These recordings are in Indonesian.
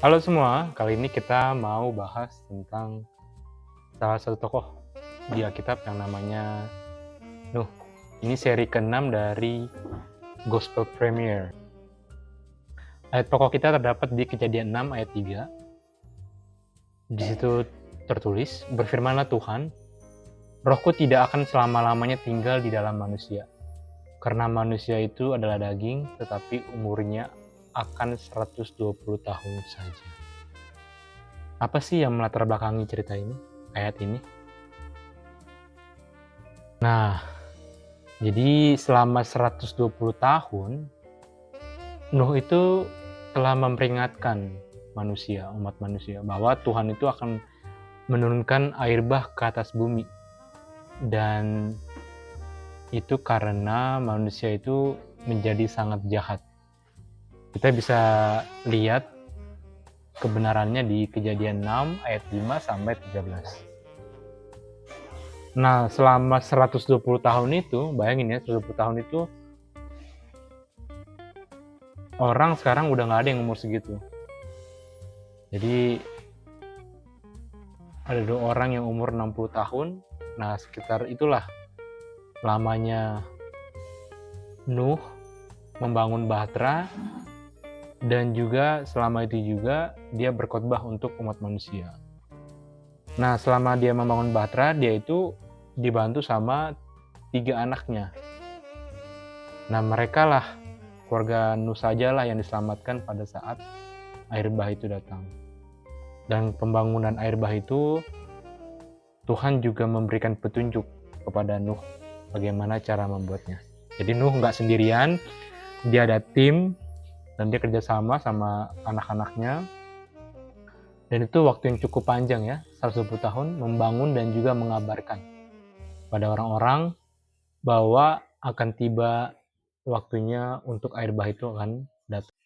Halo semua, kali ini kita mau bahas tentang salah satu tokoh di Alkitab yang namanya Nuh. Ini seri ke-6 dari Gospel Premier. Ayat pokok kita terdapat di Kejadian 6 ayat 3. Di situ tertulis, "Berfirmanlah Tuhan, Rohku tidak akan selama-lamanya tinggal di dalam manusia, karena manusia itu adalah daging, tetapi umurnya akan 120 tahun saja." Apa sih yang melatar belakangi cerita ini, ayat ini? Nah, jadi selama 120 tahun, Nuh itu telah memperingatkan manusia, umat manusia, bahwa Tuhan itu akan menurunkan air bah ke atas bumi. Dan itu karena manusia itu menjadi sangat jahat. Kita bisa lihat kebenarannya di Kejadian 6 ayat 5 sampai 13. Nah, selama 120 tahun itu, bayangin ya, 120 tahun itu orang sekarang udah nggak ada yang umur segitu. Jadi ada 2 orang yang umur 60 tahun. Nah, sekitar itulah lamanya Nuh membangun bahtera, dan juga selama itu juga dia berkhotbah untuk umat manusia. Nah, selama dia membangun bahtera, dia itu dibantu sama 3 anaknya. Nah, mereka lah, keluarga Nuh sajalah yang diselamatkan pada saat air bah itu datang. Dan pembangunan air bah itu, Tuhan juga memberikan petunjuk kepada Nuh bagaimana cara membuatnya. Jadi Nuh nggak sendirian, dia ada tim, dan dia kerjasama sama anak-anaknya. Dan itu waktu yang cukup panjang ya, 120 tahun, membangun dan juga mengabarkan pada orang-orang bahwa akan tiba waktunya untuk air bah itu akan datang.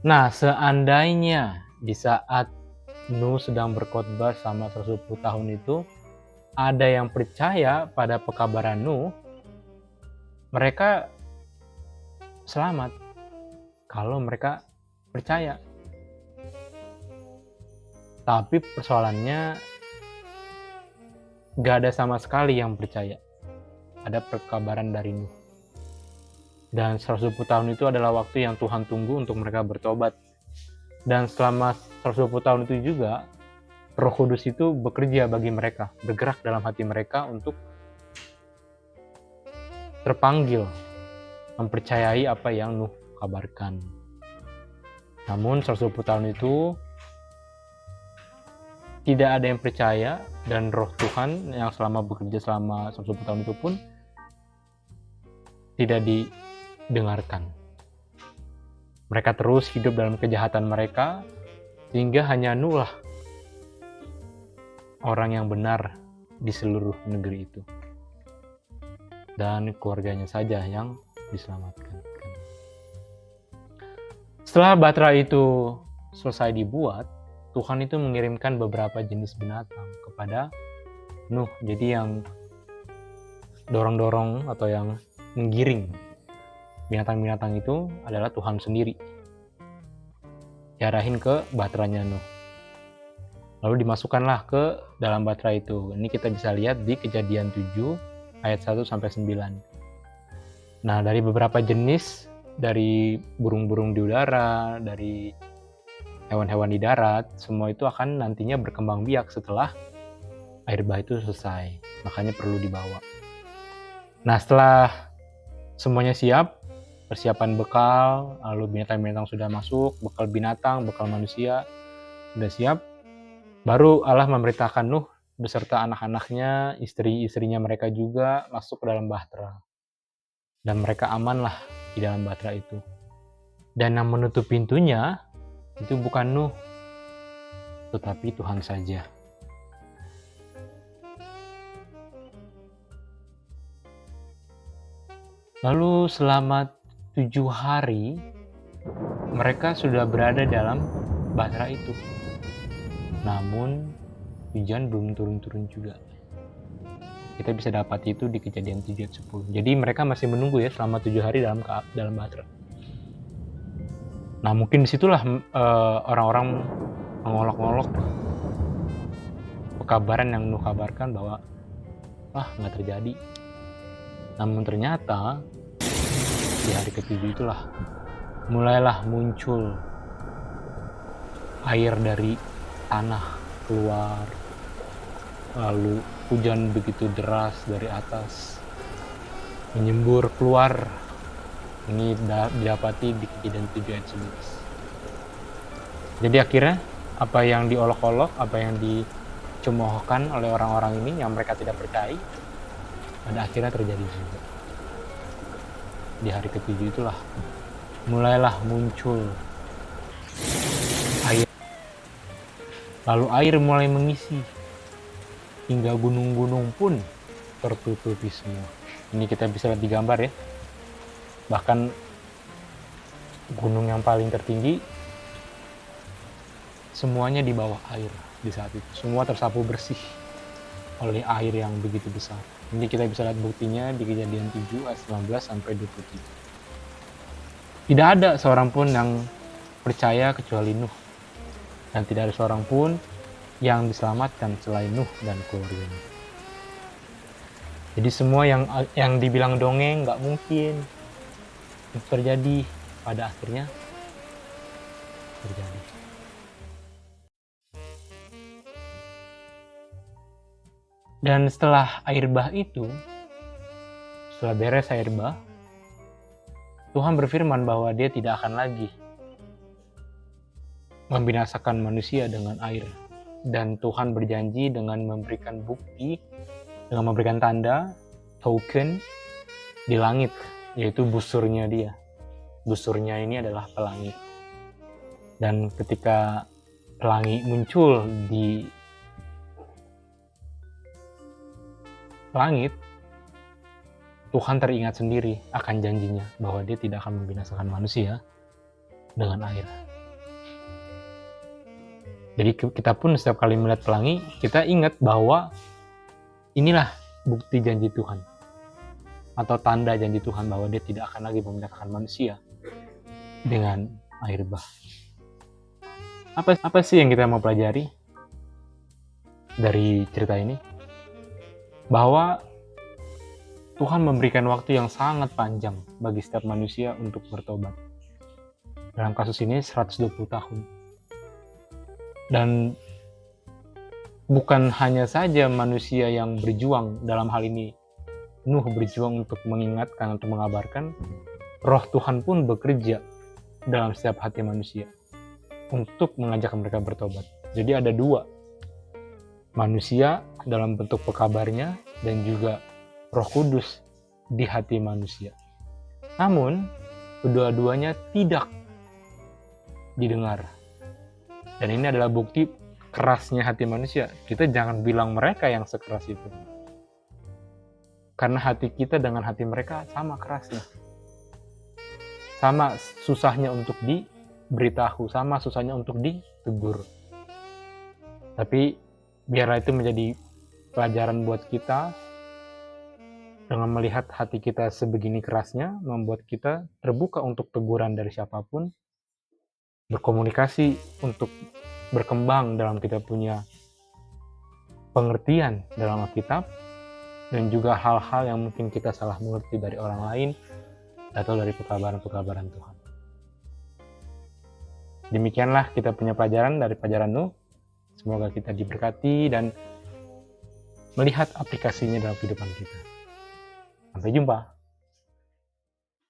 Nah, seandainya di saat Nuh sedang berkhotbah selama 120 tahun itu, ada yang percaya pada pekabaran Nuh, mereka selamat kalau mereka percaya. Tapi persoalannya, gak ada sama sekali yang percaya ada pekabaran dari Nuh. Dan 120 tahun itu adalah waktu yang Tuhan tunggu untuk mereka bertobat. Dan selama 120 tahun itu juga, Roh Kudus itu bekerja bagi mereka, bergerak dalam hati mereka untuk terpanggil, mempercayai apa yang Nuh kabarkan. Namun 120 tahun itu tidak ada yang percaya, dan Roh Tuhan yang selama bekerja selama 120 tahun itu pun tidak didengarkan. Mereka terus hidup dalam kejahatan mereka, sehingga hanya Nuh lah orang yang benar di seluruh negeri itu, dan keluarganya saja yang diselamatkan. Setelah bahtera itu selesai dibuat, Tuhan itu mengirimkan beberapa jenis binatang kepada Nuh. Jadi yang dorong-dorong atau yang menggiring binatang-binatang itu adalah Tuhan sendiri, diarahin ke bahteranya Nuh. Lalu dimasukkanlah ke dalam bahtera itu. Ini kita bisa lihat di Kejadian 7 ayat 1 sampai 9. Nah, dari beberapa jenis, dari burung-burung di udara, dari hewan-hewan di darat, semua itu akan nantinya berkembang biak setelah air bah itu selesai. Makanya perlu dibawa. Nah, setelah semuanya siap, persiapan bekal, lalu binatang-binatang sudah masuk, bekal binatang, bekal manusia sudah siap, baru Allah memerintahkan Nuh beserta anak-anaknya, istri-istrinya mereka juga masuk ke dalam bahtera. Dan mereka amanlah di dalam bahtera itu. Dan yang menutup pintunya itu bukan Nuh, tetapi Tuhan saja. Lalu selama 7 hari mereka sudah berada dalam bahtera itu. Namun hujan belum turun-turun juga. Kita bisa dapat itu di Kejadian 7 ayat 10. Jadi mereka masih menunggu ya selama 7 hari dalam bahtera. Nah, mungkin disitulah orang-orang mengolok-olok pekabaran yang Nuh kabarkan bahwa nggak terjadi. Namun ternyata di hari ketujuh itulah mulailah muncul air dari tanah keluar, lalu hujan begitu deras dari atas menyembur keluar. Ini didapati di Kejadian 7 ayat 11. Jadi akhirnya apa yang diolok-olok, apa yang dicemoohkan oleh orang-orang ini yang mereka tidak percaya, pada akhirnya terjadi juga. Di hari ketujuh itulah mulailah muncul air. Lalu air mulai mengisi hingga gunung-gunung pun tertutupi semua. Ini kita bisa lihat di gambar ya. Bahkan gunung yang paling tertinggi semuanya di bawah air di saat itu. Semua tersapu bersih oleh air yang begitu besar. Ini kita bisa lihat buktinya di Kejadian 7 ayat 19 sampai 23. Tidak ada seorang pun yang percaya kecuali Nuh. Dan tidak ada seorang pun yang diselamatkan selain Nuh dan keluarganya. Jadi semua yang dibilang dongeng nggak mungkin itu terjadi, pada akhirnya terjadi. Dan setelah air bah itu, setelah beres air bah, Tuhan berfirman bahwa Dia tidak akan lagi membinasakan manusia dengan air. Dan Tuhan berjanji dengan memberikan bukti, dengan memberikan tanda, token di langit, yaitu busurnya Dia. Busurnya ini adalah pelangi. Dan ketika pelangi muncul di langit, Tuhan teringat sendiri akan janjinya bahwa Dia tidak akan membinasakan manusia dengan air. Jadi kita pun setiap kali melihat pelangi, kita ingat bahwa inilah bukti janji Tuhan atau tanda janji Tuhan bahwa Dia tidak akan lagi membinasakan manusia dengan air bah. Apa sih yang kita mau pelajari dari cerita ini? Bahwa Tuhan memberikan waktu yang sangat panjang bagi setiap manusia untuk bertobat. Dalam kasus ini 120 tahun. Dan bukan hanya saja manusia yang berjuang, dalam hal ini Nuh berjuang untuk mengingatkan atau mengabarkan, Roh Tuhan pun bekerja dalam setiap hati manusia untuk mengajak mereka bertobat. Jadi ada dua, manusia dalam bentuk pekabarnya dan juga Roh Kudus di hati manusia. Namun kedua-duanya tidak didengar. Dan ini adalah bukti kerasnya hati manusia. Kita jangan bilang mereka yang sekeras itu. Karena hati kita dengan hati mereka sama kerasnya. Sama susahnya untuk diberitahu, sama susahnya untuk ditegur. Tapi biarlah itu menjadi pelajaran buat kita. Dengan melihat hati kita sebegini kerasnya, membuat kita terbuka untuk teguran dari siapapun, berkomunikasi untuk berkembang dalam kita punya pengertian dalam Alkitab, dan juga hal-hal yang mungkin kita salah mengerti dari orang lain atau dari pekabaran-pekabaran Tuhan. Demikianlah kita punya pelajaran dari pelajaran Nuh. Semoga kita diberkati dan melihat aplikasinya dalam kehidupan kita. Sampai jumpa.